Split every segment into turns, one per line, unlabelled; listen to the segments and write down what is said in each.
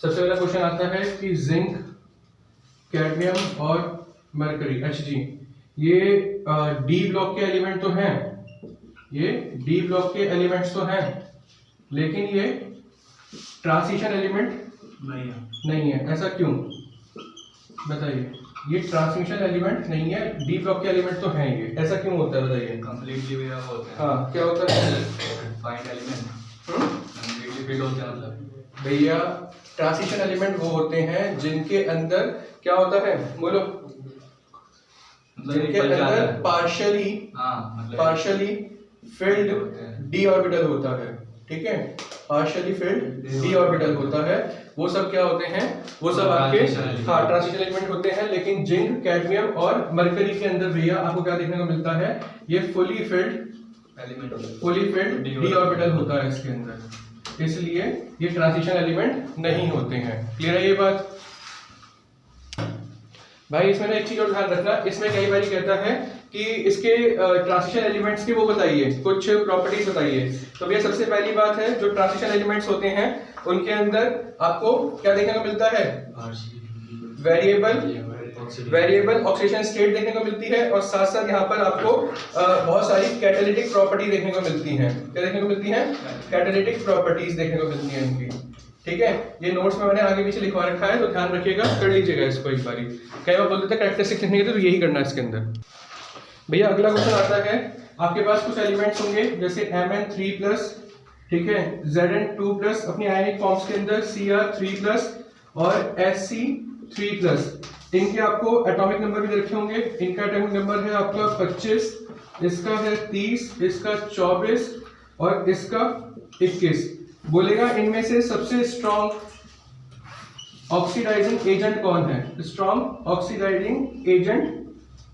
सबसे पहला क्वेश्चन आता है कि जिंक, कैडमियम और मरकरी Hg ये डी ब्लॉक के एलिमेंट तो हैं, ये डी ब्लॉक के एलिमेंट्स तो हैं, लेकिन ये ट्रांजिशन एलिमेंट नहीं है। ऐसा क्यों बताइए? ये ट्रांसमिशन एलिमेंट नहीं है, डी ब्लॉक के एलिमेंट तो हैं ये, ऐसा क्यों होता है बताइए?
कंप्लीटली वे होता है।
हाँ, क्या होता है?
फाइंड एलिमेंट कंप्लीटली फिट होते हैं। मतलब
भैया ट्रांजिशन एलिमेंट वो होते हैं जिनके अंदर क्या होता है, बोलो? जिनके अंदर पार्शियली फिल्ड डी ऑर्बिटल होता है, ठीक है? पार्शियली फिल्ड डी ऑर्बिटल होता है, वो सब क्या होते हैं? वो सब आपके हाँ ट्रांजिशन एलिमेंट होते हैं। लेकिन जिंक, कैडमियम और मरकरी के अंदर भैया आपको क्या देखने को मिलता है? ये fully filled element D orbital होता है इसके अंदर, इसलिए ये ट्रांजिशन एलिमेंट नहीं होते हैं। क्लियर है ये बात? भाई इसमें ना एक चीज और ध्यान रखना, इसमें कई बार कहता है कि इसके ट्रांजिशन एलिमेंट्स के वो बताइए, कुछ प्रॉपर्टीज बताइए। तो भैया सबसे पहली बात है, जो ट्रांजिशन एलिमेंट्स होते हैं उनके अंदर आपको क्या देखने को मिलता है? वेरिएबल ऑक्सीडेशन स्टेट देखने को मिलती है, और साथ साथ यहाँ पर आपको बहुत सारी कैटालिटिक प्रॉपर्टी देखने को मिलती हैं। क्या देखने को मिलती है? कैटालिटिक प्रॉपर्टीज देखने को मिलती हैं इनकी, ठीक है? ये नोट्स में मैंने आगे पीछे लिखवा रखा है, तो ध्यान रखिएगा, कर लीजिएगा इसको एक बारी। कई बार बोलते थे कैरेक्टरिस्टिक्स लिखने के तो यही करना है इसके अंदर। भैया अगला क्वेश्चन आता है, आपके पास कुछ एलिमेंट्स होंगे जैसे Mn3+, ठीक है, Zn2+, अपनी आयनिक फॉर्म्स के अंदर Cr3+ और Sc3+। इनके आपको एटॉमिक नंबर भी रखे होंगे। इनका एटॉमिक नंबर है आपका 25, इसका है 30, इसका 24 और इसका 21। बोलेगा इनमें से सबसे स्ट्रॉन्ग ऑक्सीडाइजिंग एजेंट कौन है? स्ट्रॉन्ग ऑक्सीडाइजिंग एजेंट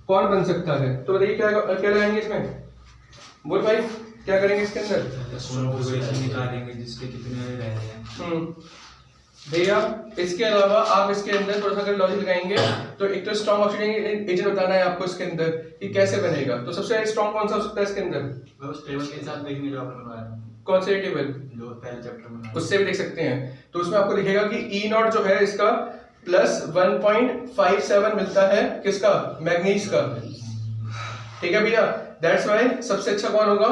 कौन बन सकता है? तो बताइए क्या क्या लगाएंगे इसमें? बोल भाई क्या करेंगे इसके अंदर?
निकालेंगे जिसके कितने रह रहे हैं।
भैया इसके अलावा आप इसके अंदर थोड़ा सा अगर लॉजिक लगाएंगे तो एक तो स्ट्रॉन्ग ऑक्सीडाइजिंग एजेंट बताना है आपको इसके अंदर कि कैसे बनेगा। तो सबसे स्ट्रॉन्ग कौन सा हो सकता है इसके अंदर?
उस टेबल के साथ देखेंगे जो आपने बनाया।
कौन से टेबल?
जो पहले चैप्टर में,
उससे भी देख सकते हैं। तो उसमें आपको दिखेगा कि E0 जो है इसका +1.57 मिलता है, किसका? मैग्नीज का, ठीक है भैया? दैट्स व्हाई सबसे अच्छा कौन होगा?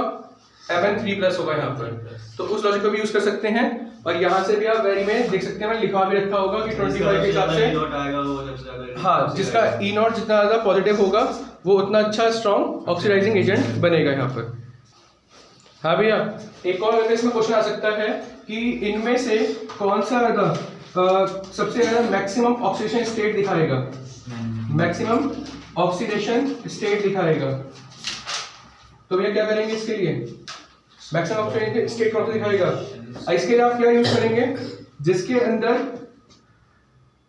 Mn3+ होगा यहाँ पर। तो उस लॉजिक को भी यूज कर सकते हैं, और यहाँ से भी आप वेरी में देख सकते हैं, मैंने लिखा भी रखा होगा कि 25 के हिसाब से हाँ, जिसका E0 जितना ज्यादा पॉजिटिव होगा वो उतना अच्छा स्ट्रॉन्ग ऑक्सीडाइजिंग एजेंट बनेगा यहाँ पर। हाँ भैया एक और इसमें क्वेश्चन आ सकता है कि इनमें से कौन सा ज्यादा सबसे ज्यादा मैक्सिमम ऑक्सीडेशन स्टेट दिखाएगा? मैक्सिमम ऑक्सीडेशन स्टेट दिखाएगा। तो भैया क्या करेंगे इसके लिए? मैक्सिमम ऑक्सीडेशन स्टेट कौन सा दिखाएगा? इसके लिए आप क्या यूज करेंगे? जिसके अंदर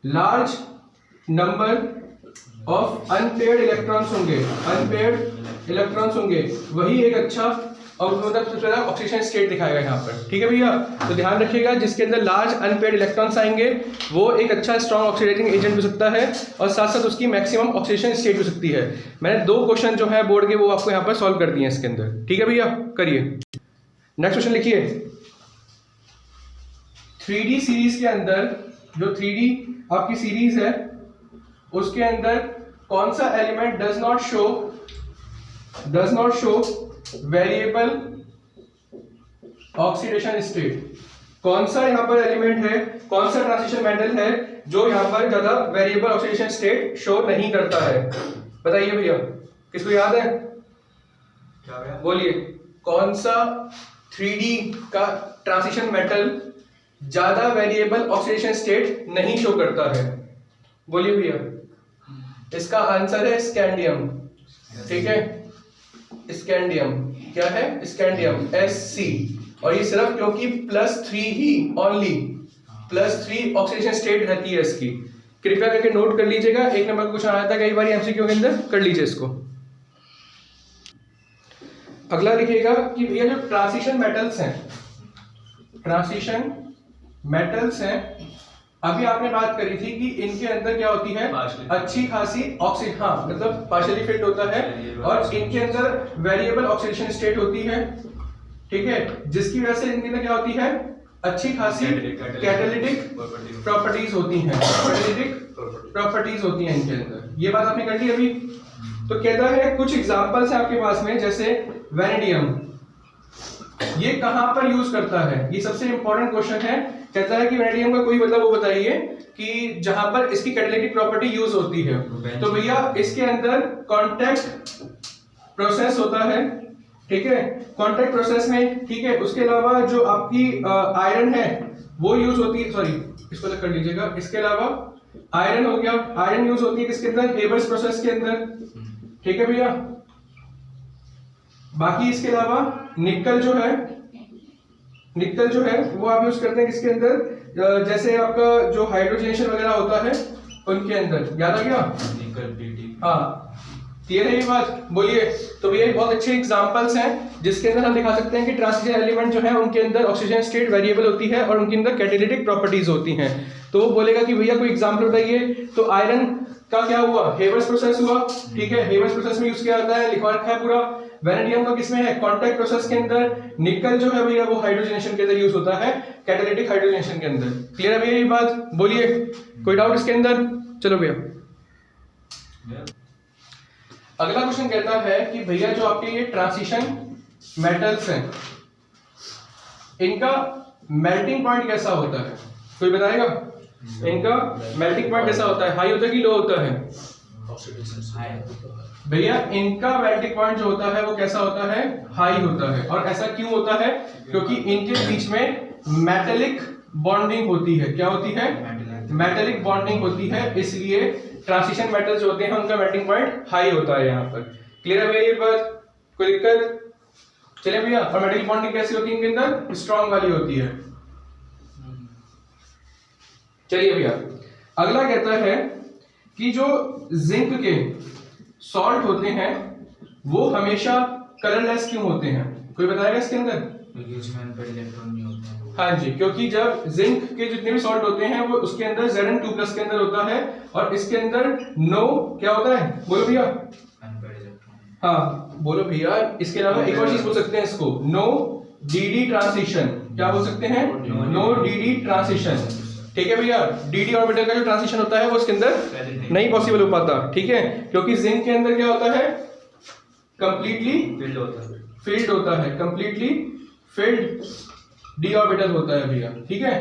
large number of unpaired electrons होंगे, वही एक अच्छा और मतलब सबसे ज्यादा ऑक्सीडेशन स्टेट दिखाएगा यहाँ पर, ठीक है भैया? तो ध्यान रखिएगा, जिसके अंदर लार्ज अनपेयर्ड इलेक्ट्रॉन्स आएंगे वो एक अच्छा स्ट्रॉन्ग ऑक्सीडाइजिंग एजेंट हो सकता है, और साथ साथ उसकी मैक्सिमम ऑक्सीडेशन स्टेट हो सकती है। मैंने 2 क्वेश्चन जो है बोर्ड के वो आपको यहाँ पर सॉल्व कर दिए हैं इसके अंदर, ठीक है भैया? करिए नेक्स्ट क्वेश्चन लिखिए। 3D सीरीज के अंदर, जो 3D आपकी सीरीज है उसके अंदर कौन सा element does not show variable oxidation state? कौन सा यहाँ पर एलिमेंट है, कौन सा ट्रांजिशन मेटल है जो यहाँ पर ज्यादा वेरिएबल ऑक्सीडेशन स्टेट शो नहीं करता है? बताइए भैया, किसको याद है?
क्या भैया?
बोलिए कौन सा 3D का ट्रांजिशन मेटल ज्यादा वेरिएबल ऑक्सीडेशन स्टेट नहीं शो करता है? बोलिए भैया। इसका आंसर है स्कैंडियम, ठीक है? स्कैंडियम क्या है? स्कैंडियम Sc, और ये सिर्फ क्योंकि +3 ही ओनली +3 ऑक्सीडेशन स्टेट रहती है इसकी। कृपया करके नोट कर लीजिएगा, 1 नंबर का क्वेश्चन आया था कई बार एमसीक्यू के अंदर, कर लीजिए इसको। अगला लिखिएगा कि भैया जो ट्रांजिशन मेटल्स हैं, अभी आपने बात करी थी कि इनके अंदर क्या होती है? अच्छी खासी ऑक्सीजन, हाँ मतलब पार्शियली फिल्ड होता है, और इनके अंदर वेरिएबल ऑक्सीडेशन स्टेट होती है, ठीक है? जिसकी वजह से इनके अंदर क्या होती है? अच्छी खासी कैटालिटिक प्रॉपर्टीज होती हैं, कैटालिटिक प्रॉपर्टीज होती हैं इनके अंदर। ये बात आपने कर ली अभी। तो कहता है कुछ एग्जांपल्स है आपके पास में, जैसे वेनेडियम, ये कहां पर यूज करता है, ये सबसे इंपॉर्टेंट क्वेश्चन है। कहता है कि वेनेडियम का कोई मतलब वो बताइए कि जहां पर इसकी कैटालिटिक प्रॉपर्टी यूज होती है। तो भैया इसके अंदर कांटेक्ट प्रोसेस होता है, ठीक है, कांटेक्ट प्रोसेस में, ठीक है। उसके अलावा जो आपकी आयरन है वो यूज होती है, सॉरी इसको अलग कर लीजिएगा। इसके अलावा आयरन हो गया, आयरन यूज होती है किसके अंदर, हेबर्स प्रोसेस के अंदर, ठीक है भैया। बाकी इसके अलावा निकल जो है, निकल जो है वो आप यूज करते हैं किसके अंदर, जैसे आपका जो हाइड्रोजनेशन वगैरह होता है उनके अंदर। याद आ गया?
निकल,
हाँ, क्लियर है ये बात? बोलिए। तो भैया बहुत अच्छे एग्जांपल्स हैं जिसके अंदर हम दिखा सकते हैं कि ट्रांजिशन एलिमेंट जो है उनके अंदर ऑक्सीजन स्टेट वेरिएबल होती है और उनके अंदर कैटालिटिक प्रॉपर्टीज होती हैं। तो वो बोलेगा कि भैया कोई एग्जांपल बताइए। तो आयरन का क्या हुआ, हेवर्स प्रोसेस हुआ, ठीक है, हेवर्स प्रोसेस में यूज किया जाता है, लिखा रखा है पूरा। वेनेडियम का किसमें है, कांटेक्ट प्रोसेस के अंदर। निकल जो है भैया वो हाइड्रोजनेशन के अंदर यूज होता है, कैटालिटिक हाइड्रोजनेशन के अंदर। क्लियर है भैया ये बात? बोलिए, कोई डाउट इसके अंदर? चलो भैया अगला क्वेश्चन कहता है कि भैया जो आपके ये ट्रांजिशन मेटल्स हैं इनका मेल्टिंग पॉइंट कैसा होता है, कोई बताएगा? इनका मेल्टिंग पॉइंट कैसा होता है, हाई होता है कि लो होता है? भैया इनका मेल्टिंग पॉइंट जो होता है वो कैसा होता है, हाई होता है। और ऐसा क्यों होता है? क्योंकि इनके बीच में मेटेलिक बॉन्डिंग होती है। क्या होती है? मेटेलिक बॉन्डिंग होती है, इसलिए ट्रांजिशन मेटल्स जो होते हैं उनका मेल्टिंग पॉइंट हाई होता है यहाँ पर। क्लियर है भैया ये बात? कोई दिक्कत? चलिए भैया, और मेटेलिक बॉन्डिंग कैसी होती है इनके अंदर, स्ट्रॉन्ग वाली होती है। चलिए भैया अगला कहता है कि जो जिंक के सॉल्ट होते हैं वो हमेशा कलरलेस क्यों होते हैं, कोई बताएगा इसके अंदर?
इलेक्ट्रॉन नहीं होते हैं।
हाँ जी, क्योंकि जब जिंक के जितने भी सॉल्ट होते हैं वो उसके अंदर Zn2+ के अंदर होता है और इसके अंदर नो क्या होता है, बोलो भैया। हाँ बोलो भैया। इसके अलावा एक और चीज बोल सकते हैं इसको, नो डी ट्रांजिशन। क्या बोल सकते हैं? नो डी ट्रांजिशन, ठीक है भैया। डी ऑर्बिटल का जो ट्रांजिशन होता है वो इसके अंदर नहीं पॉसिबल हो पाता, ठीक है, क्योंकि जिंक के अंदर क्या होता है, कंप्लीटली फील्ड होता है, कंप्लीटली फील्ड डी ऑर्बिटल होता है भैया, ठीक है।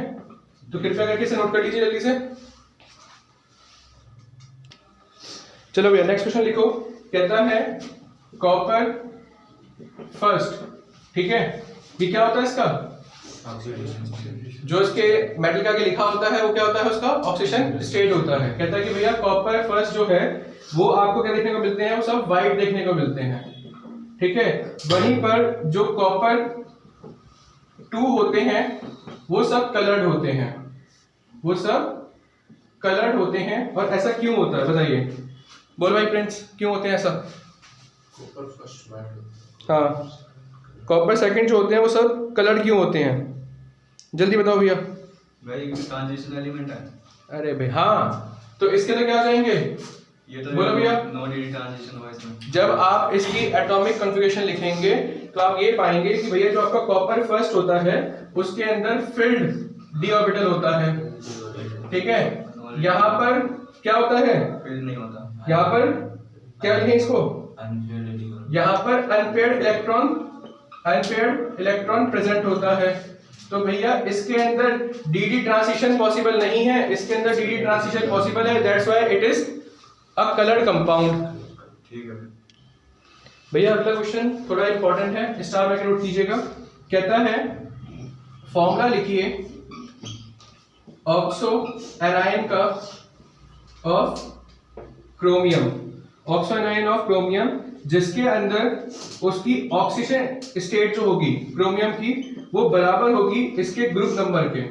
तो कृपया करके इसे नोट कर लीजिए जल्दी से। चलो भैया नेक्स्ट क्वेश्चन लिखो। कहता है कॉपर फर्स्ट, ठीक है, ये क्या होता है इसका, जो इसके मेटल का आगे लिखा होता है वो क्या होता है, उसका ऑक्सीडेशन स्टेट होता है। कहता है कि भैया कॉपर फर्स्ट जो है वो आपको क्या देखने को मिलते हैं, वो सब वाइट देखने को मिलते हैं, ठीक है। वहीं पर जो कॉपर 2 होते हैं वो सब कलर्ड होते हैं, वो सब कलर्ड होते हैं। और ऐसा क्यों होता है बताइए, बोल भाई प्रिंस, क्यों होते हैं ऐसा?
कॉपर फर्स्ट वाइट,
हाँ, कॉपर सेकंड जो होते हैं वो सब कलर्ड क्यों होते हैं, जल्दी बताओ भैया।
भाई ट्रांजिशन एलिमेंट है।
अरे भाई हाँ, तो इसके लिए क्या आ जाएंगे,
ये तो
बोलो भैया।
नो डी ट्रांजिशन हुआ इसमें।
जब आप इसकी एटॉमिक कॉन्फ़िगरेशन लिखेंगे तो आप ये पाएंगे कि भैया जो आपका कॉपर फर्स्ट होता है उसके अंदर फिल्ड डी ऑर्बिटल होता है, ठीक है। यहाँ पर क्या होता है,
फील्ड नहीं होता।
यहाँ पर क्या लिखें इसको,
अनफेयर्ड,
यहाँ पर अनपेयर्ड इलेक्ट्रॉन प्रेजेंट होता है। तो भैया इसके अंदर डी ट्रांजिशन पॉसिबल नहीं है, इसके अंदर डी ट्रांजिशन पॉसिबल है, that's why it is a coloured compound.
ठीक है
भैया अगला क्वेश्चन थोड़ा इंपॉर्टेंट है, स्टार में नोट कीजिएगा। कहता है फॉर्मूला लिखिए ऑक्सो एनायन का of chromium, oxo anion of chromium, जिसके अंदर उसकी ऑक्सीजन स्टेट जो होगी क्रोमियम की वो बराबर होगी इसके ग्रुप नंबर के,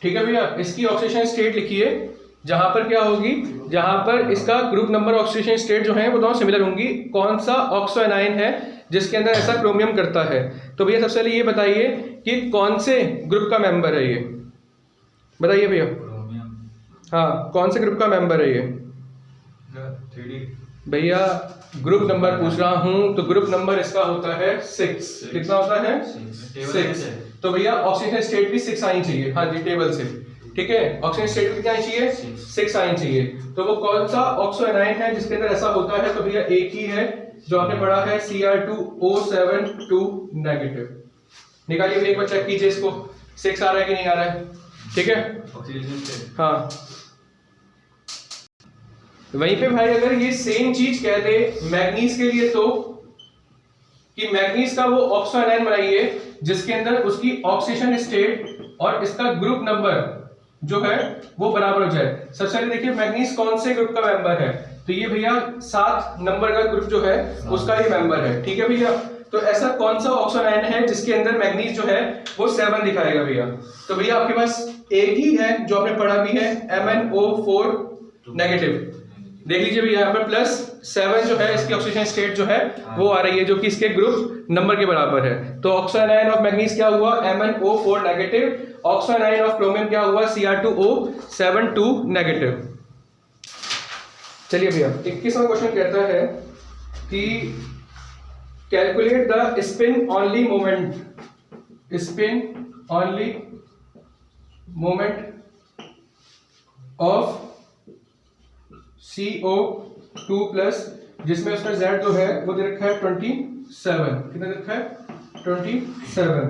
ठीक है भैया। इसकी ऑक्सीजन स्टेट लिखिए जहां पर क्या होगी, जहां पर इसका ग्रुप नंबर ऑक्सीजन स्टेट जो है वो दोनों सिमिलर होंगी। कौन सा ऑक्सो एनायन है जिसके अंदर ऐसा क्रोमियम करता है? तो भैया सबसे पहले ये बताइए कि कौन से ग्रुप का मेंबर है ये, बताइए भैया। हाँ, कौन से ग्रुप का मेंबर है ये?
3D
भैया ग्रुप नंबर पूछ रहा हूं, तो ग्रुप नंबर इसका होता है 6। कितना होता है? 6। तो भैया ऑक्सीजन स्टेट भी 6 आनी चाहिए। हाँ जी, टेबल से। ठीक है, ऑक्सीजन स्टेट भी कितना आनी चाहिए? 6 आनी चाहिए। तो वो कौन सा ऑक्सो एनाइन है जिसके अंदर ऐसा होता है? तो भैया एक ही है जो आपने पढ़ा है, Cr2O7 2 नेगेटिव। निकालिए भैया, एक बार चेक कीजिए इसको, 6 आ रहा है कि नहीं आ रहा है। ठीक है,
ऑक्सीजन स्टेट।
हाँ। वहीं पे भाई अगर ये सेम चीज कह दे मैग्नीज के लिए, तो कि मैग्नीज का वो ऑक्सो एनाइन बनाइए जिसके अंदर उसकी ऑक्सीजन स्टेट और इसका ग्रुप नंबर जो है वो बराबर हो जाए। सबसे पहले देखिए मैग्नीज कौन से ग्रुप का मेंबर है, तो ये भैया 7 नंबर का ग्रुप जो है उसका ही मेंबर है। ठीक है भैया, तो ऐसा कौन सा ऑक्सो एनाइन है जिसके अंदर मैग्नीज जो है वो 7 दिखाएगा भैया? तो भैया आपके पास एक ही है जो आपने पढ़ा भी है, MnO4 नेगेटिव। देख लीजिए भैया, यहाँ पर +7 जो है इसकी ऑक्सीजन स्टेट जो है वो आ रही है, जो कि इसके ग्रुप नंबर के बराबर है। तो ऑक्सो एनाइन ऑफ मैग्नीज क्या हुआ? MnO4 negative. Oxo A9 of chromium क्या हुआ? Cr2O7 2 negative. चलिए भैया 21वां क्वेश्चन कहता है कि calculate the spin only moment of CO2 plus, जिसमें उसका Z जो है वो दे रखा है 27। कितना दे रखा है? 27।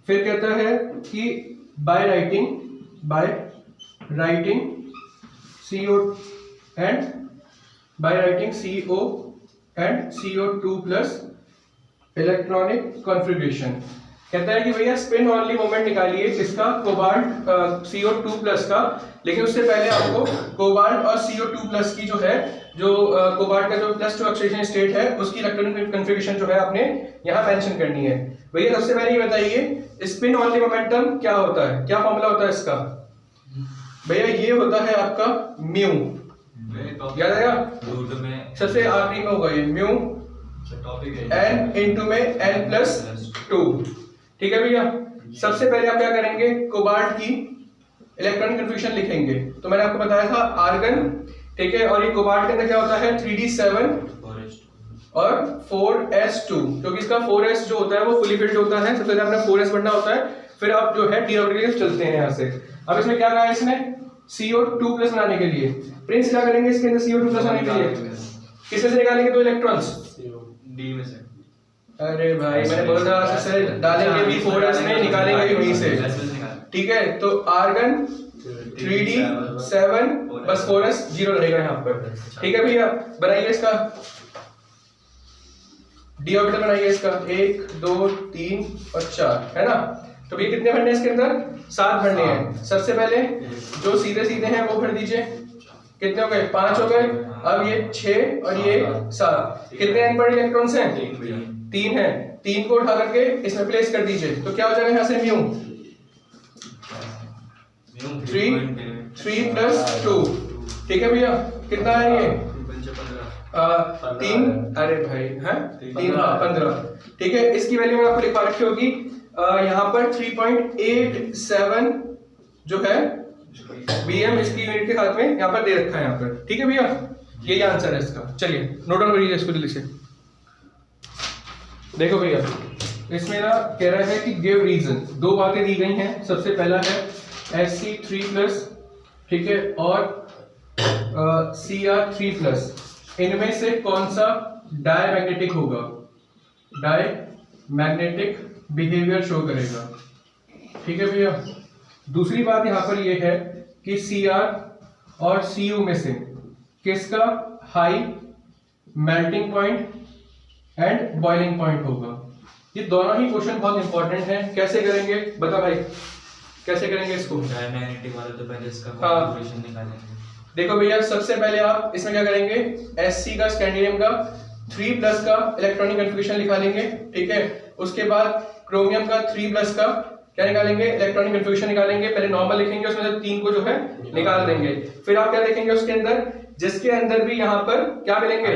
फिर कहता है कि by writing CO and CO2 plus electronic configuration. कहता है कि भैया स्पिन ऑनली मोमेंट निकालिए किसका? कोबाल्ट CO2 प्लस का। लेकिन उससे पहले आपको कोबाल्ट और CO2 प्लस की जो है, जो कोबाल्ट का जो +2 ऑक्सीजन स्टेट है उसकी इलेक्ट्रॉनिक कॉन्फ़िगरेशन जो है आपने यहाँ मेंशन करनी है। भैया सबसे पहले ये बताइए स्पिन ऑनली मोमेंटम क्या होता है, क्या फॉर्मूला होता है इसका? भैया ये होता है आपका म्यू, याद आया? सबसे आखिरी में होगा ये म्यू n इंटू में n+2। ठीक है भैया, सबसे पहले आप क्या करेंगे? कोबाल्ट की इलेक्ट्रॉनिक कन्फिग्रेशन लिखेंगे। तो मैंने आपको बताया था आर्गन, ठीक है, और ये कोबाल्ट के अंदर क्या होता है? 3d7 और 4s2, क्योंकि इसका 4s जो होता है वो फुली फिल्ड होता है। सबसे पहले आपने 4s बनना होता है, फिर आप जो है d ऑर्बिटल चलते हैं यहाँ से। अब इसमें क्या कहा है इसने? CO2 प्लस बनाने के लिए प्रिंस क्या करेंगे इसके अंदर? CO2 प्लस आने के लिए किसमें से निकालेंगे? 2 इलेक्ट्रॉन्स
D में से।
अरे भाई मैंने बोला था सबसे डालेंगे भी 4s में, निकालेंगे भी D से। ठीक है, तो आर्गन 3d7 बस 4s 0 रहेगा यहाँ पर। ठीक है भैया, बनाइए इसका d ऑर्बिटल, बनाइए इसका 1 2 3 और 4, है ना? तो भैया कितने भरने हैं इसके अंदर? 7 भरने हैं। सबसे पहले जो सीधे सीधे हैं वो भर दीजिए। कितने हो गए? 5 हो गए। अब ये 6 और ये 7। कितने अनपढ़ इलेक्ट्रॉन्स हैं? 3 हैं। 3 को उठा करके इसमें प्लेस कर दीजिए, तो क्या हो जाएगा यहाँ से? म्यू 3 + 2। ठीक है भैया, कितना है ये? 3। अरे भाई है 3 15। ठीक है, इसकी वैल्यू मैं आपको लिखवा रखी होगी यहाँ पर 3.87 जो है BM इसकी यूनिट के साथ में यहाँ पर दे रखा है यहाँ पर। ठीक है भैया, यही आंसर है इसका। चलिए नोट डाउन करिए इसको जल्दी से। देखो भैया इसमें ना कह रहा है कि गिव रीजन, 2 बातें दी गई हैं। सबसे पहला है Sc3+, ठीक है, और Cr3+, इनमें से कौन सा डायमैग्नेटिक होगा? डायमैग्नेटिक बिहेवियर शो करेगा। ठीक है भैया, दूसरी बात यहाँ पर ये है कि Cr और Cu में से किसका high melting point and boiling point होगा? ये दोनों ही क्वेश्चन बहुत इंपॉर्टेंट हैं। कैसे करेंगे बता भाई, कैसे करेंगे इसको?
डायमैग्नेटिक वाला तो पहले इसका
कॉन्फ़िगरेशन
निकालेंगे।
देखो भैया सबसे पहले आप इसमें क्या करेंगे? Sc का स्कैंडियम का 3+ का इलेक्ट्रॉनिक कॉन्फ़िगरेशन लिखा लेंगे। ठीक है, उसके बाद क्रोमियम का 3+ का क्या निकालेंगे? इलेक्ट्रॉनिक कॉन्फ़िगरेशन निकालेंगे। पहले नॉर्मल लिखेंगे, उसमें से 3 को जो है निकाल देंगे। फिर आप क्या देखेंगे उसके अंदर, जिसके अंदर भी यहाँ पर क्या मिलेंगे?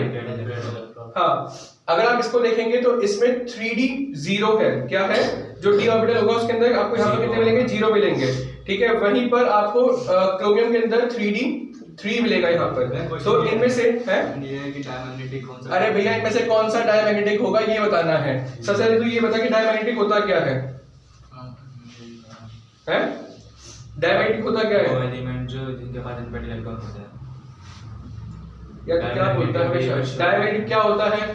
हाँ, अगर आप इसको देखेंगे तो इसमें 3d 0 है। क्या है? जो d ऑर्बिटल होगा उसके अंदर आपको यहाँ पर कितने मिलेंगे? 0 मिलेंगे। ठीक है, वहीं पर आपको क्रोमियम के अंदर 3d 3 मिलेगा यहाँ पर। तो इनमें से है
ये है कि डायमैग्नेटिक कौन सा,
अरे भैया इनमें से कौन सा डायमैग्नेटिक होगा ये बताना है। सबसे पहले तो ये बता कि डायमैग्नेटिक होता क्या है? हैं? डायमैग्नेटिक होता क्या
वो
है?
एलिमेंट जो जिनके पास अनपेयर्ड इलेक्ट्रॉन होता है।
या तो क्या बोलता है हमेशा डायमैग्नेटिक क्या होता है?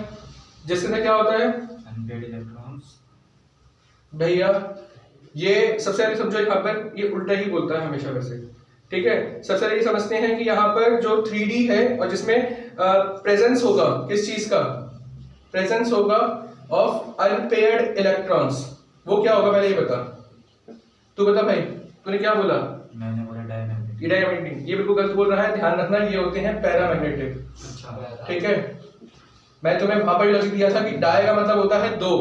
जिसके अंदर क्या होता है
अनपेयर्ड इलेक्ट्रॉन्स।
भैया? ये सबसे पहले समझो यहाँ पर ये उल्टा ही बोलता है हमेशा वैसे, ठीक है। सबसे पहले ये समझते हैं कि यहाँ पर जो 3D है और जिसमें प्रेजेंस होगा किस चीज का? प्रेजेंस होगा ऑफ अनपेयर्ड इलेक्ट्रॉन्स। वो क्या होगा पहले ये बता, तू बता भाई, तूने क्या बोला?
मैंने बोला डायमैग्नेटिक।
ये डायमैग्नेटिक, ये बिल्कुल गलत बोल रहा है, ध्यान रखना ये होते हैं पैरामैग्नेटिक,
अच्छा
ठीक है। मैं तुम्हें वहां पर लॉजिक दिया था कि डाय का मतलब होता है दो,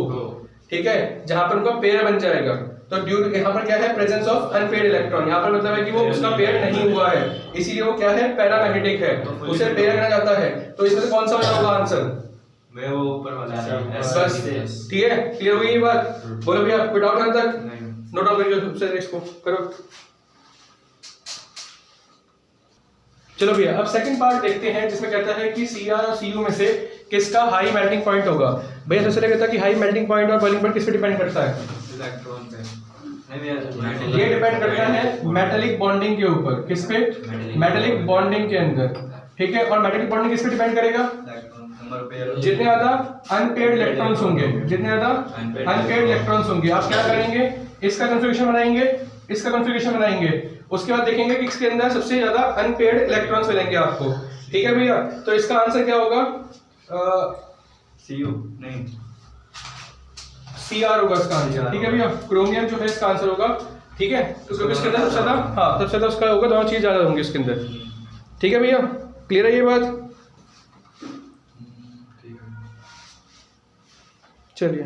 ठीक है, जहां पर उनका पेयर बन जाएगा। तो ड्यू यहाँ पर क्या है? Presence of unpaired electron. यहाँ पर मतलब है कि वो उसका पेयर नहीं हुआ है, इसीलिए वो क्या है? पैरामैग्नेटिक है, उसे पेयर करना जाता है। तो इसमें से कौन सा होगा आंसर?
मैं वो ऊपर वाला है
बस ठीक है, क्लियर हो गई ये बात? बोलो भैया कोई डाउट है तक?
नहीं।
नोट डाउन करिए सबसे इसको करो। चलो भैया अब सेकंड पार्ट देखते हैं जिसमें कहता है कि Cr और Cu में से किसका हाई मेल्टिंग पॉइंट होगा। भैया सबसे पहले कहता है कि हाई मेल्टिंग पॉइंट और बॉइलिंग पॉइंट किस पे डिपेंड करता है?
इलेक्ट्रॉन पे। नहीं भैया,
ये डिपेंड करता है मेटालिक बॉन्डिंग के ऊपर। किस पे? मेटालिक बॉन्डिंग के अंदर, ठीक है। और मेटालिक बॉन्डिंग किस पे डिपेंड करेगा?
Number pair.
जितने ज्यादा अनपेयर्ड इलेक्ट्रॉन्स होंगे, जितने ज्यादा अनपेयर्ड इलेक्ट्रॉन्स होंगे, आप क्या करेंगे? इसका कॉन्फ़िगरेशन बनाएंगे, इसका कॉन्फ़िगरेशन बनाएंगे, उसके बाद देखेंगे कि इसके अंदर सबसे ज्यादा अनपेयर्ड इलेक्ट्रॉन्स मिलेंगे आपको, ठीक है भैया। तो इसका आंसर क्या होगा?
Cu नहीं,
Cr होगा इसका आंसर, ठीक है भैया। क्रोमियम जो है इसका आंसर होगा, ठीक है। तो क्योंकि इसके अंदर सबसे ज्यादा, हाँ सबसे ज्यादा उसका होगा, दोनों चीज ज्यादा होंगी इसके अंदर, ठीक है भैया। क्लियर है ये बात?
ठीक है।
चलिए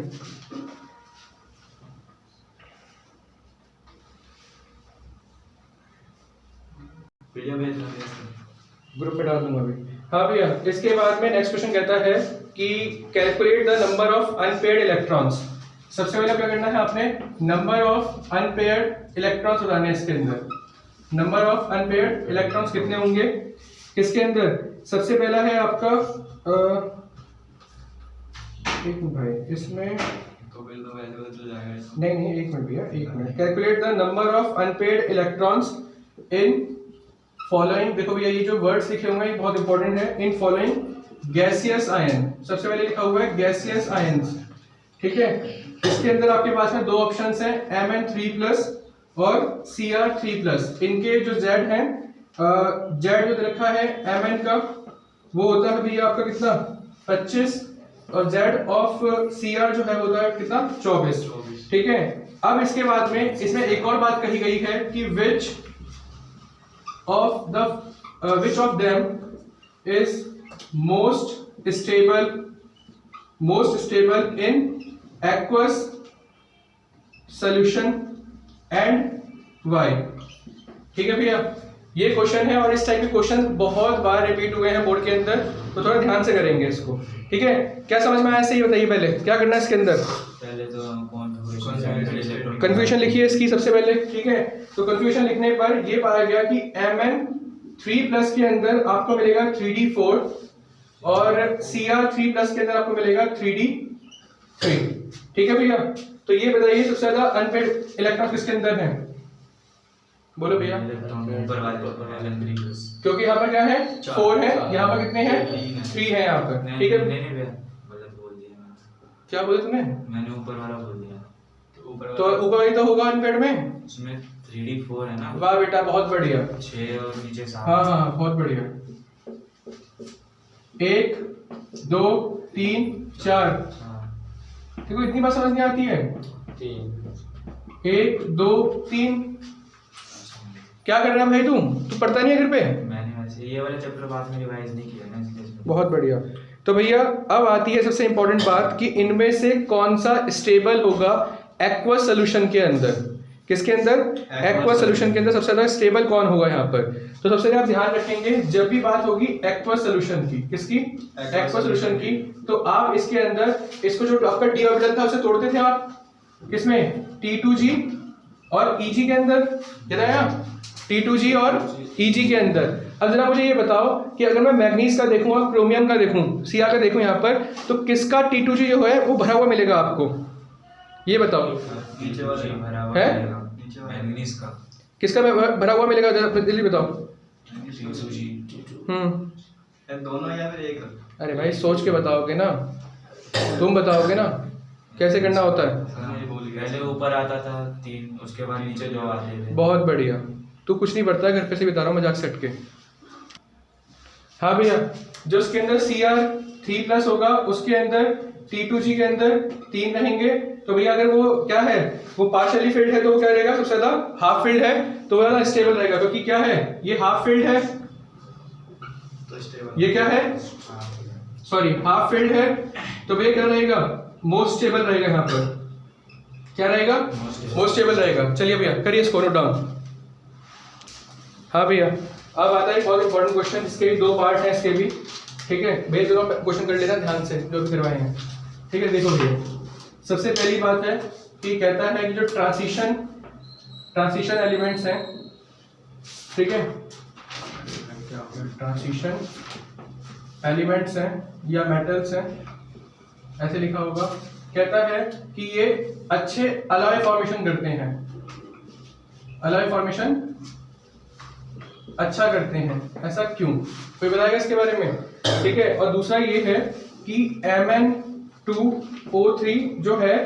वीडियो भेज दो इसको।
ग्रुप में डाल दूंगा अभी। हाँ भैया, इसके बाद में नेक्स्ट क्वेश्चन कहता है कि calculate the number of unpaired electrons. सबसे पहले क्या करना है आपने? नंबर ऑफ अनपेयर्ड इलेक्ट्रॉन्स बताने हैं इसके अंदर। नंबर ऑफ अनपेयर्ड इलेक्ट्रॉन्स कितने होंगे किसके अंदर? सबसे पहला है आपका एक मिनट भाई, इसमें
तो फिर तो वैसे बदल जाएगा इसको।
नहीं एक मिनट भैया, एक minute. Calculate the number of unpaired electrons in following. देखो भैया ये जो वर्ड्स लिखे हुए हैं ये बहुत इंपॉर्टेंट है। इन फॉलोइंग गैसियस आयन, सबसे पहले लिखा हुआ है गैसियस आयंस, ठीक है। इसके अंदर आपके पास में दो ऑप्शंस हैं, Mn3+ और Cr3+। इनके जो Z हैं, Z जो रखा है Mn का वो होता है भैया आपका कितना? 25, और Z ऑफ Cr जो है होता है कितना? 24, ठीक है। अब इसके बाद में इसमें एक और बात कही गई है कि which of them is most stable in aqueous solution and why। ठीक है भैया, ये क्वेश्चन है और इस टाइप के क्वेश्चन बहुत बार रिपीट हुए हैं बोर्ड के अंदर, तो थोड़ा ध्यान से करेंगे इसको, ठीक है। क्या समझ में आया सही बताइए, पहले क्या करना है इसके अंदर?
पहले तो
कंफ्यूजन लिखिए इसकी सबसे पहले, ठीक है। तो कंफ्यूजन लिखने पर ये पाया गया कि Mn3+ के अंदर आपको मिलेगा 3d4 और Cr3+ के अंदर आपको मिलेगा 3d3, ठीक है भैया। तो ये बताइए सबसे ज्यादा अनपेयर्ड इलेक्ट्रॉन किसके अंदर है? बोलो भैया।
ऊपर वाले 3+,
क्योंकि यहाँ पर क्या है? 4 है, यहाँ पर कितने हैं? 3 है यहाँ पर, ठीक है।
नहीं गलत बोल दिया मैंने।
क्या बोले तुमने?
मैंने ऊपर वाला बोल दिया।
तो ऊपर वाली तो होगा अनपेयर्ड में,
उसमें 3d4 है ना।
वाह बेटा बहुत बढ़िया।
6 और नीचे 7।
हाँ बहुत बढ़िया। 1 2 3 4, देखो इतनी बात समझ नहीं आती है। 1 2 3, क्या कर रहा है भाई तू पढ़ता नहीं है घर पे?
मैंने वैसे ये वाला चैप्टर बाद में रिवाइज नहीं किया ना, इसलिए।
बहुत बढ़िया। तो भैया अब आती है सबसे इंपॉर्टेंट बात कि इनमें से कौन सा स्टेबल होगा एक्वस सॉल्यूशन के अंदर। किसके अंदर? एक्वस सॉल्यूशन के अंदर सबसे ज्यादा स्टेबल कौन होगा यहाँ पर? तो सबसे पहले आप ध्यान रखेंगे जब भी बात होगी एक्वस सॉल्यूशन की, किसकी? एक्वस सॉल्यूशन की, तो आप इसके अंदर इसको जो आपका डी ऑर्बिटल था उसे तोड़ते थे आप किसमें? T2g और Eg के अंदर, याद आया? T2g और Eg के अंदर। अब जरा मुझे ये बताओ कि अगर मैं मैग्नीज का देखूँ और क्रोमियम का देखूँ, Cr का देखूँ यहाँ पर, तो किसका T2G जो है वो भरा हुआ मिलेगा आपको, ये बताओ।
नीचे वाले भरा हुआ
है?
मिलेगा, नीचे वाले मैंगनीज का
किसका भरा हुआ मिलेगा, जरा जल्दी बताओ।
T2G
दोनों या फिर एक?
अरे भाई सोच के बताओगे ना, तुम बताओगे ना कैसे करना होता है।
पहले ऊपर आता था 3, उसके बाद नीचे 2 आते थे।
बहुत बढ़िया, तू कुछ नहीं पढ़ता है, घर पे से बता रहा हूँ मजाक से हट के। हाँ भैया, जो उसके अंदर Cr3+ होगा उसके अंदर T2G के अंदर 3 रहेंगे, तो भैया अगर वो क्या है, वो पार्शियली फिल्ड है तो वो क्या रहेगा, सबसे ज्यादा हाफ फिल्ड है तो वो ज्यादा स्टेबल रहेगा, क्योंकि क्या है, ये हाफ फिल्ड है,
तो स्टेबल।
ये क्या है, सॉरी हाफ फिल्ड है, तो भैया क्या रहेगा, मोस्ट स्टेबल रहेगा। यहाँ पर क्या रहेगा, मोस्ट स्टेबल रहेगा। चलिए भैया करिए इसको नोट डाउन। हाँ भैया, अब आता है एक बहुत इंपॉर्टेंट क्वेश्चन, इसके भी 2 पार्ट हैं इसके भी, ठीक है भैया, दोनों क्वेश्चन कर लेना ध्यान से जो भी करवाए हैं, ठीक है। देखो भैया, सबसे पहली बात है कि कहता है कि जो ट्रांजिशन एलिमेंट्स हैं, ठीक है, ट्रांजिशन एलिमेंट्स हैं या मेटल्स हैं, ऐसे लिखा होगा। कहता है कि ये अच्छे अलॉय फॉर्मेशन करते हैं, अलॉय फॉर्मेशन अच्छा करते हैं, ऐसा क्यों, कोई बताएगा इसके बारे में, ठीक है। और दूसरा ये है कि Mn2O3 जो है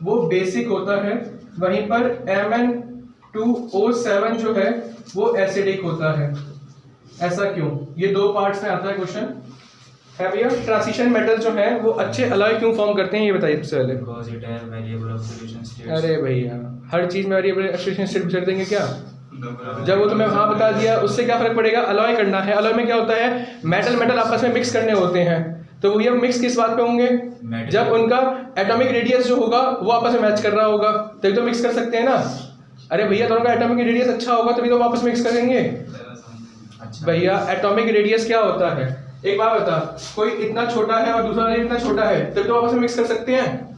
वो बेसिक होता है, वहीं पर Mn2O7 जो है वो एसिडिक होता है, ऐसा क्यों। ये 2 पार्ट्स में आता है क्वेश्चन, है भैया। ट्रांजिशन मेटल जो है वो अच्छे अलॉय क्यों फॉर्म करते हैं, ये बताइए सबसे पहले।
Because it has variable oxidation states।
अरे भैया, हर चीज में वेरिएबल ऑक्सीडेशन स्टेट कर देंगे क्या, जब वो तुम्हें हाँ बता दिया उससे क्या फर्क पड़ेगा। अलॉय करना है, अलॉय में क्या होता है, मेटल आपस में मिक्स करने होते हैं, तो वो ये मिक्स किस बात पे होंगे, जब उनका एटॉमिक रेडियस जो होगा वो आपस में मैच कर रहा होगा, तभी तो मिक्स कर सकते हैं ना। अरे भैया, दोनों का एटॉमिक रेडियस अच्छा होगा तभी तो वापस मिक्स करेंगे। भैया एटॉमिक रेडियस क्या होता है, एक बात बता, कोई इतना छोटा है और दूसरा इतना छोटा है तभी तो आपस में मिक्स कर सकते हैं।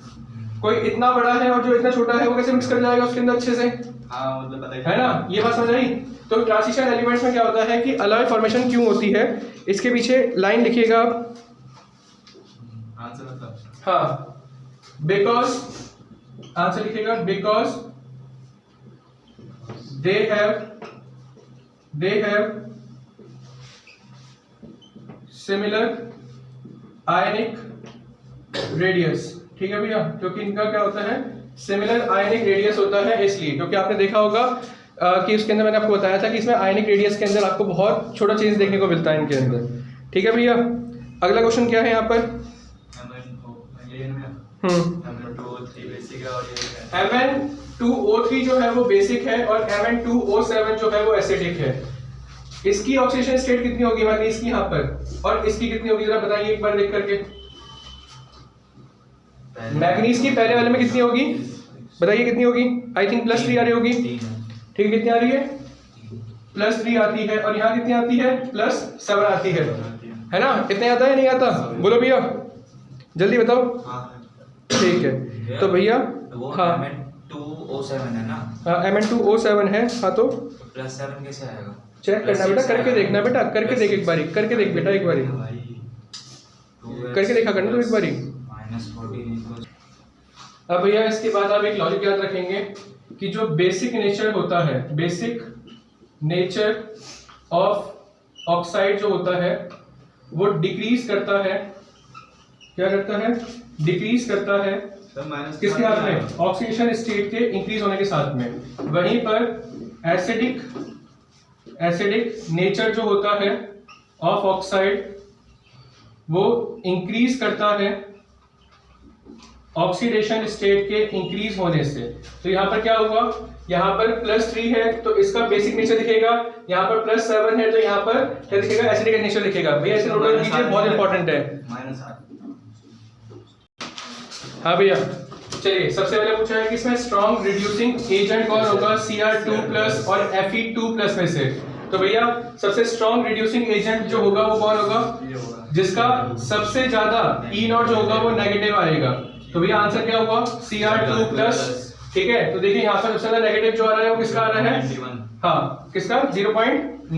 कोई इतना बड़ा है और जो इतना छोटा है वो कैसे मिक्स कर जाएगा उसके अंदर अच्छे से,
हाँ मतलब पता
है ना, ये बात समझ आई। तो ट्रांजिशन एलिमेंट्स में क्या होता है कि अलॉय फॉर्मेशन क्यों होती है, इसके पीछे लाइन लिखिएगा आप।
आंसर मतलब
हाँ, बिकॉज, आंसर लिखिएगा, because they have similar ionic radius, ठीक है भैया, क्योंकि इनका क्या होता है, सिमिलर आयनिक रेडियस होता है, इसलिए क्योंकि आपने देखा होगा कि उसके अंदर मैंने आपको बताया था कि इसमें आयनिक रेडियस के अंदर आपको बहुत छोटा चेंज देखने को मिलता है इनके अंदर, ठीक है भैया। अगला क्वेश्चन क्या है यहाँ पर, Mn2O3 जो है वो बेसिक है और Mn2O7 जो है वो एसिडिक है। इसकी ऑक्सीडेशन स्टेट कितनी होगी मैग्नीज की यहाँ पर, और इसकी कितनी होगी जरा बताइए एक बार देख करके। मैग्नीज की पहले वाले में कितनी होगी बताइए, कितनी होगी, आई थिंक +3 आ रही होगी, ठीक है, कितनी आ रही है, +3 आती है, और यहाँ कितनी आती है, +7 आती है ना, इतने आता है नहीं आता, बोलो भैया जल्दी बताओ। ठीक है, तो भैया हाँ
Mn2O7 है ना,
हाँ Mn2O7 है, हाँ तो
+7 कैसे आएगा,
चेक करना बेटा, करके देखना बेटा, करके देख एक बारी, करके देख बेटा एक बारी, करके देखा करना तो एक बारी।
-14
अब भैया इसके बाद आप एक लॉजिक याद रखेंगे कि जो बेसिक नेचर होता है, बेसिक नेचर ऑफ ऑक्साइड जो होता है वो डिक्रीज करता है, क्या करता है, डिक्रीज करता है किसके साथ में, ऑक्सीडेशन स्टेट के इंक्रीज होने के साथ में। वहीं पर एसिडिक नेचर जो होता है ऑफ ऑक्साइड वो इंक्रीज करता है ऑक्सीडेशन स्टेट के इंक्रीज होने से। तो यहाँ पर क्या होगा, यहाँ पर +3 है तो इसका बेसिक नेचर दिखेगा, यहाँ पर +7 है तो यहाँ पर क्या दिखेगा, एसिडिक नेचर दिखेगा। भैया ऐसे नोट कर लीजिए, बहुत इंपॉर्टेंट है। हाँ भैया चलिए, सबसे पहले पूछा है कि इसमें स्ट्रॉन्ग रिड्यूसिंग एजेंट कौन होगा, Cr2+ और Fe2+ में से। तो भैया सबसे स्ट्रॉन्ग रिड्यूसिंग एजेंट जो होगा वो कौन होगा, जिसका सबसे ज्यादा E0 जो होगा वो नेगेटिव आएगा। तो भैया आंसर क्या होगा, Cr2+, ठीक है। तो देखिए यहाँ पर सबसे ज्यादा नेगेटिव जो आ रहा है वो किसका आ रहा है, हाँ किसका, 0.1
1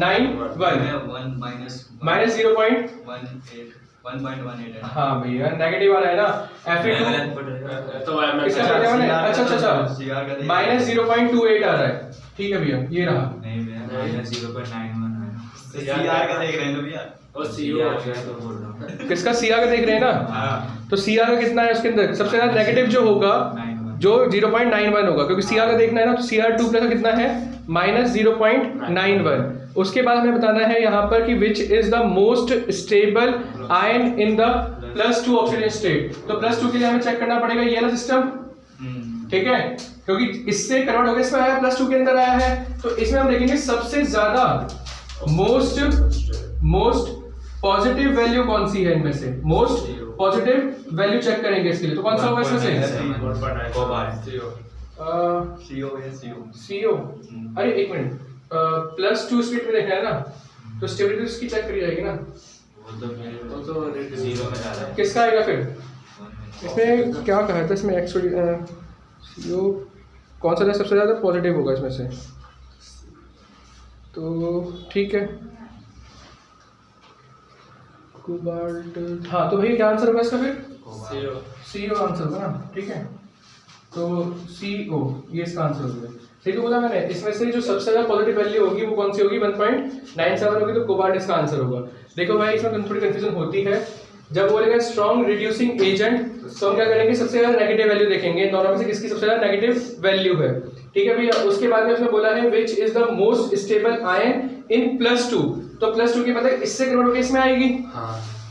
माइनस 0.1
1.18 है।
हाँ भैया नेगेटिव वाला है ना Fe2
तो मैं
इसका क्या मैंने अच्छा
CR का
माइनस 0.28 आ रहा है, ठीक है भैया ये रहा।
नहीं भैया माइनस 0.91 है।
तो
CR का देख रहे हैं ना भैया।
और सीओ हो गया तो बोल रहा हूँ।
किसका CR का देख रहे हैं ना,
हाँ
तो CR का कितना है उसके अंदर सबसे ज्यादा नेगेटिव जो होगा
91
जो 0.91 होगा, क्योंकि CR का देखना है ना, तो CR2 प्लस का कितना है माइनस 0.91। उसके बाद हमें बताना है यहाँ पर कि which is the most stable ion in the +2 oxygen state. तो +2 के लिए हमें चेक करना पड़ेगा ये वाला सिस्टम, ठीक है, क्योंकि इससे कन्वर्ट हो गया इसमें आया +2 के अंदर आया है, तो इसमें हम देखेंगे सबसे ज्यादा मोस्ट पॉजिटिव वैल्यू कौन सी है इनमें से, मोस्ट पॉजिटिव वैल्यू चेक करेंगे इसके लिए, तो कौन सा होगा इसमें से
CO है CO।
CO। अरे एक मिनट, +2 स्टेट में देखना है ना, तो स्टेबिलिटी इसकी चेक करी जाएगी ना,
वो तो जीरो में जा रहा है।
किसका आएगा फिर इसमें क्या कहा था इसमें CO कौन सा सबसे ज़्यादा पॉजिटिव होगा इसमें से, तो ठीक है कोबाल्ट, हाँ तो भाई क्या आंसर होगा इसका फिर CO आंसर होगा ना, ठीक है, तो CO ये इसका आंसर होगा। ठीक है बोला मैंने, इसमें से जो सबसे ज्यादा पॉजिटिव वैल्यू होगी वो कौन सी होगी 1.97 होगी, तो कोबाल्ट इसका आंसर होगा। देखो भाई इसमें थोड़ी कंफ्यूजन होती है, जब बोलेगा स्ट्रॉन्ग रिड्यूसिंग एजेंट तो हम क्या करेंगे सबसे ज्यादा नेगेटिव वैल्यू देखेंगे, दोनों में से किसकी सबसे ज्यादा नेगेटिव वैल्यू है, ठीक है भैया। उसके बाद में उसने बोला है which is the most stable ion इन +2, तो +2 की मतलब इससे कन्वर्ट होकर इसमें आएगी,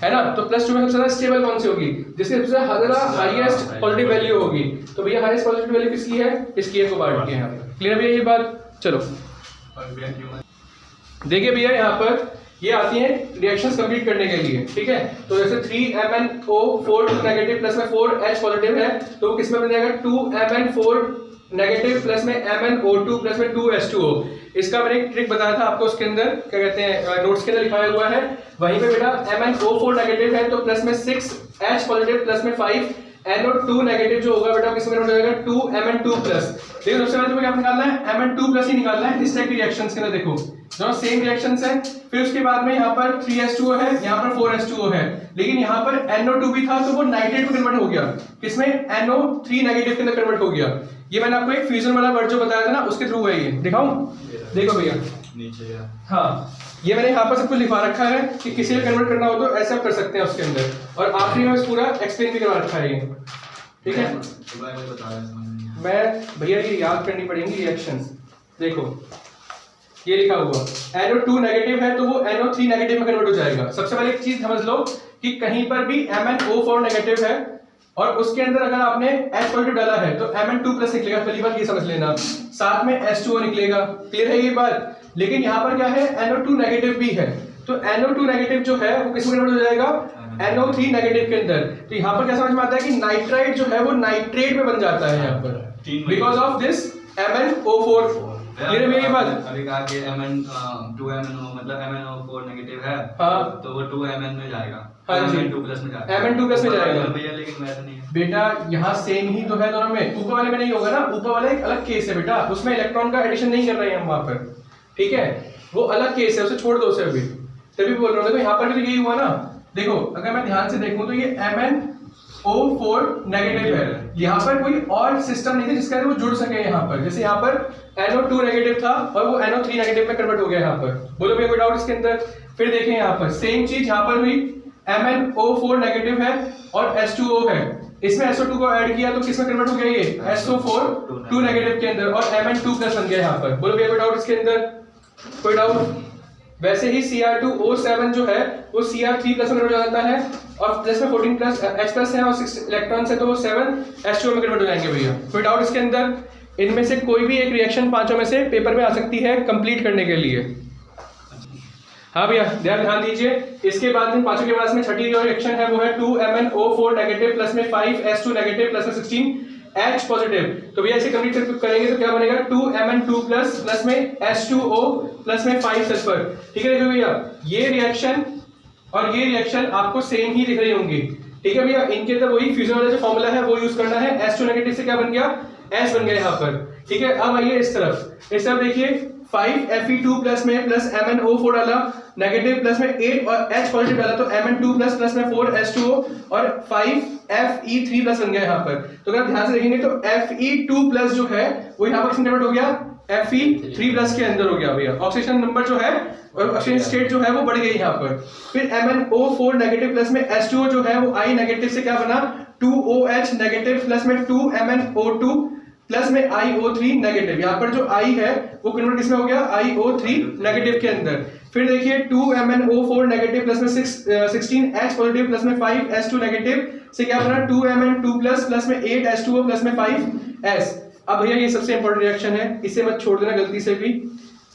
है ना, तो +2 में सबसे ज्यादा स्टेबल कौन सी होगी, जिसकी सबसे ज्यादा हाईएस्ट पॉजिटिव वैल्यू होगी, तो भैया हाईएस्ट पॉजिटिव वैल्यू किसकी है, इसकी है कोबाल्ट की है। क्लियर भैया ये बात, चलो देखिए भैया यहाँ पर ये आती है रिएक्शंस कंप्लीट करने के लिए, ठीक है, तो जैसे 3MnO4 नेगेटिव प्लस में 4H पॉजिटिव है, तो वो किसमें बन जाएगा 2Mn4 नेगेटिव प्लस में MnO2 प्लस में 2H2O। इसका मैंने एक ट्रिक बताया था आपको, उसके अंदर क्या कहते हैं नोट्स के अंदर लिखाया हुआ है, वहीं पे बेटा MnO4 नेगेटिव है तो प्लस में 6H पॉजिटिव प्लस में 5NO2 नेगेटिव जो होगा बेटा किसमें कन्वर्ट हो जाएगा 2Mn2 प्लस। देखो सबसे पहले तुम्हें क्या निकालना है Mn2 प्लस ही निकालना है इस टाइप की रिएक्शंस के अंदर। देखो दोनों सेम रिएक्शंस हैं, फिर उसके बाद में यहाँ पर 3H2O है, यहाँ पर 4H2O है, लेकिन यहाँ पर NO2 भी था तो वो नाइट्रेट में कन्वर्ट हो गया, किसमें NO3 नेगेटिव के अंदर कन्वर्ट हो गया। ये मैंने आपको एक फ्यूजन वाला वर्ड जो बताया था ना उसके थ्रू है, ये दिखाऊं, देखो भैया
नीचे
हाँ ये मैंने यहाँ पर सब कुछ लिखवा रखा है कि किसी को कन्वर्ट करना हो तो ऐसे आप कर सकते हैं उसके अंदर, और आखिरी में पूरा एक्सप्लेन भी करवा रखा है ये, ठीक है। मैं भैया ये याद करनी पड़ेंगी रिएक्शंस। देखो ये लिखा हुआ NO2 नेगेटिव है तो वो NO3 नेगेटिव में कन्वर्ट हो जाएगा। सबसे पहले एक चीज समझ लो कि कहीं पर भी MnO4 नेगेटिव है और उसके अंदर अगर आपने H पॉजिटिव डाला है तो Mn2 प्लस निकलेगा, पहली बात ये समझ लेना, साथ में H2O निकलेगा, क्लियर है ये बात। लेकिन यहाँ पर क्या है NO2 नेगेटिव भी है, तो NO2 नेगेटिव जो है वो किसमें कन्वर्ट हो जाएगा NO3 नेगेटिव के अंदर। तो यहाँ पर क्या समझ में आता है कि नाइट्राइट जो है वो नाइट्रेट में बन जाता है यहाँ पर, because of this MnO4। Clear है ये बात।
अभी कहा कि Mn2MnO मतलब MnO4 नेगेटिव है,
हाँ
तो वो 2Mn में जाएगा,
हाँ जी
Mn2 प्लस में जाएगा,
Mn2 प्लस में जाएगा
भैया, लेकिन वैसा नहीं है
बेटा, यहाँ सेम ही तो है दोनों में, ऊपर वाले में नहीं होगा ना, ऊपर वाला एक अलग केस है बेटा, उसमें इलेक्ट्रॉन का एडिशन नहीं कर रहे हैं हम वहां पर, ठीक है, वो अलग केस है, उसे छोड़ दो उसे अभी, तभी बोल रहा हूँ। देखो यहाँ पर भी तो यही हुआ ना, देखो अगर मैं ध्यान से देखूं तो ये MnO4 नेगेटिव है, यहाँ पर कोई और सिस्टम नहीं था जिसके अंदर वो जुड़ सके यहाँ पर, जैसे यहाँ पर NO2 नेगेटिव था और वो NO3 नेगेटिव में कन्वर्ट हो गया यहाँ पर। बोलो भैया कोई डाउट इसके अंदर। फिर देखें यहाँ पर सेम चीज यहाँ पर हुई, MnO4 नेगेटिव है और H2O है, इसमें SO2 को ऐड किया तो किसमें कन्वर्ट हो गया ये SO4 2 नेगेटिव के अंदर और Mn2 प्लस बन गया यहाँ पर। बोलो भैया कोई डाउट इसके अंदर, कोई डाउट। वैसे ही Cr2O7 जो है वो Cr3 प्लस में कन्वर्ट हो जाता है और प्लस में 14 प्लस H प्लस है और 6 इलेक्ट्रॉन्स है तो वो 7 H2O में कन्वर्ट हो जाएंगे भैया। कोई डाउट इसके अंदर। इनमें से कोई भी एक रिएक्शन पांचों में से पेपर में आ सकती है कंप्लीट करने के लिए। हाँ भैया ध्यान दीजिए। इसके बाद में पांचों के बाद में छठी जो रिएक्शन है वो है 2MnO4 नेगेटिव प्लस में 5H2 नेगेटिव प्लस में 16H पॉजिटिव। तो भैया इसे कंप्लीट करेंगे तो क्या बनेगा 2Mn2 प्लस में H2O प्लस में 5 सल्फर। ठीक है देखो भैया ये रिएक्शन और ये रिएक्शन आपको सेम ही दिख रही होंगी। ठीक है भैया इनके अंदर वही फ्यूजन वाला जो फॉर्मूला है वो यूज करना है। H2 नेगेटिव से क्या बन गया S बन गया यहाँ पर। ठीक है, अब आइए इस तरफ देखिए 5Fe2 प्लस में प्लस MnO4 डाला नेगेटिव प्लस में 8 और H पॉजिटिव डाला तो Mn2 प्लस में 4H2O और 5Fe3 प्लस बन गया यहाँ पर। तो अगर आप ध्यान से देखेंगे तो Fe2 प्लस जो है वो यहाँ पर कन्वर्ट हो गया Fe3 प्लस के अंदर हो गया भैया। ऑक्सीजन नंबर जो है ऑक्सीजन स्टेट जो है वो बढ़ गई यहाँ पर। फिर MnO4 नेगेटिव प्लस में H2O जो है वो I नेगेटिव से क्या बना 2OH नेगेटिव प्लस में 2MnO2 प्लस में IO3 नेगेटिव। यहाँ पर जो I है वो कन्वर्ट किसमें हो गया IO3 नेगेटिव के अंदर। फिर देखिए 2MnO4 नेगेटिव प्लस में 16H पॉजिटिव प्लस में 5S2 नेगेटिव से क्या बना 2Mn2 प्लस में 8H2O प्लस में 5S। अब भैया ये सबसे इंपॉर्टेंट रिएक्शन है, इसे मत छोड़ देना गलती से भी।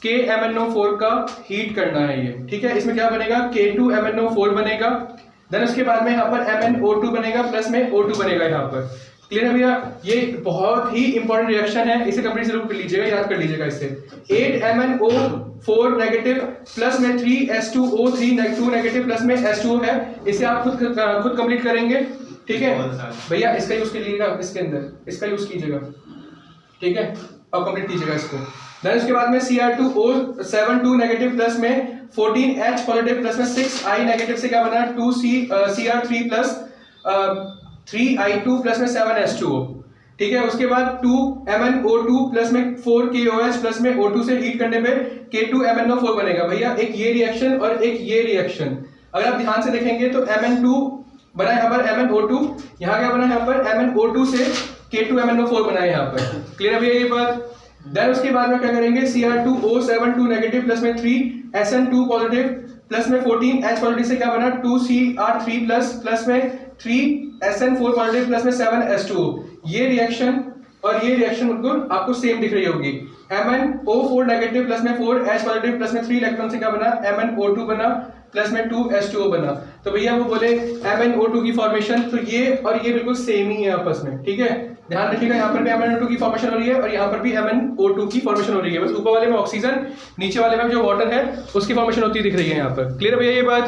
KMnO4 का हीट करना है ये, ठीक है। इसमें क्या बनेगा K2MnO4 बनेगा, देन उसके बाद में यहाँ पर MnO2 बनेगा प्लस में O2 बनेगा यहाँ पर। क्लियर है भैया, ये बहुत ही इंपॉर्टेंट रिएक्शन है, इसे कंप्लीट जरूर कर लीजिएगा, याद कर लीजिएगा इसे। 8MnO4 नेगेटिव प्लस में 3S2O3 2 नेगेटिव प्लस में H2O है, इसे आप खुद कंप्लीट करेंगे, ठीक है भैया। इसका यूज कीजिएगा, इसके अंदर इसका यूज कीजिएगा, ठीक है। अब कंप्लीट कीजिएगा इसको। देन उसके बाद में Cr2O7 2 नेगेटिव प्लस में 14H पॉजिटिव प्लस में 6I नेगेटिव से क्या बना 2Cr3 प्लस 3I2 प्लस में 7H2O, ठीक है। उसके बाद 2MnO2 प्लस में 4KOH प्लस में O2 से हीट करने पे K2MnO4 बनेगा भैया। एक ये रिएक्शन और एक ये रिएक्शन अगर आप ध्यान से देखेंगे तो Mn2 बना यहाँ पर MnO2, यहाँ क्या बना यहाँ पर MnO2 से K2MnO4 बना है यहाँ पर। क्लियर है भैया ये बात। देन उसके बाद में क्या करेंगे Cr2O7 2 नेगेटिव प्लस में 3SN2 पॉजिटिव प्लस में 14H पॉजिटिव से क्या बना 2Cr3 प्लस में 3SN4 पॉजिटिव प्लस में 7S2O। ये रिएक्शन और ये रिएक्शन बिल्कुल आपको सेम दिख रही होगी। MnO4 नेगेटिव प्लस में 4H पॉजिटिव प्लस में 3 इलेक्ट्रॉन से क्या बना MnO2 बना प्लस में 2H2O बना। तो भैया वो बोले MnO2 की फॉर्मेशन, तो ये और ये बिल्कुल सेम ही है आपस में, ठीक है। ध्यान रखिएगा, यहाँ पर भी MnO2 की फॉर्मेशन हो रही है और यहाँ पर भी MnO2 की फॉर्मेशन हो रही है। बस ऊपर वाले में ऑक्सीजन, नीचे वाले में जो वाटर है उसकी फॉर्मेशन होती दिख रही है यहाँ पर। क्लियर है भैया ये बात।